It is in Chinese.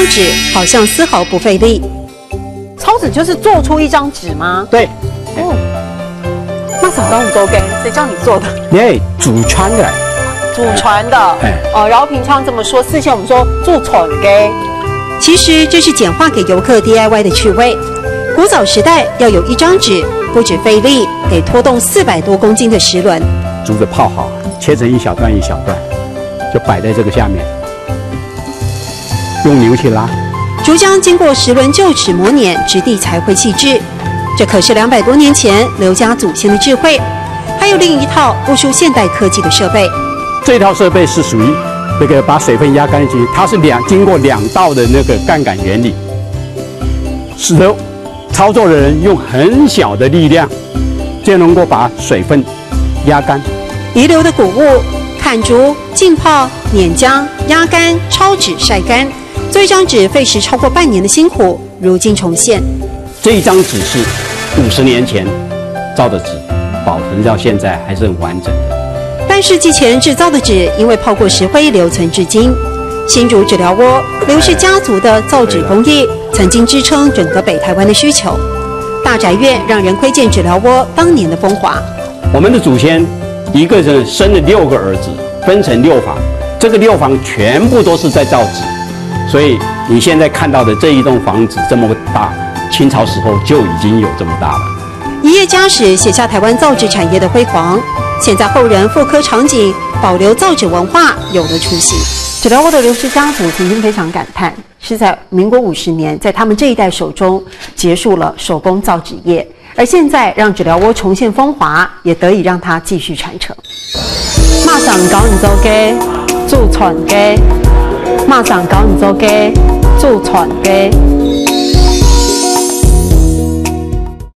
纸好像丝毫不费力。抄纸就是做出一张纸吗？对。哦，那什么都做给谁叫你做的？你祖传的。祖传的。然后平常这么说，之前我们说祖传给。其实这是简化给游客 DIY 的趣味。古早时代要有一张纸，不止费力，得拖动400多公斤的石轮。竹子泡好，切成一小段一小段，就摆在这个下面，用牛去拉。竹浆经过石轮臼齿磨碾，质地才会细致。这可是200多年前刘家祖先的智慧。还有另一套不输现代科技的设备。这套设备是属于那个把水分压干净，它是经过2道的那个杠杆原理，使得操作的人用很小的力量，就能够把水分压干。遗留的谷物、砍竹、浸泡、碾浆、压干、抄纸、晒干，做一张纸费时超过半年的辛苦，如今重现。这一张纸是50年前造的纸，保存到现在还是很完整的。半世纪前制造的纸，因为泡过石灰留存至今。新竹纸寮窝刘氏家族的造纸工艺，曾经支撑整个北台湾的需求。大宅院让人窥见纸寮窝当年的风华。我们的祖先一个人生了6个儿子，分成6房，这个6房全部都是在造纸，所以你现在看到的这一栋房子这么大，清朝时候就已经有这么大了。一页家史写下台湾造纸产业的辉煌，现在后人复刻场景，保留造纸文化有了雏形。纸寮窝的刘氏家族曾经非常感叹，是在民国50年，在他们这一代手中结束了手工造纸业，而现在让纸寮窝重现风华，也得以让它继续传承。马上搞你做给祖传给，马上搞你做给祖传给。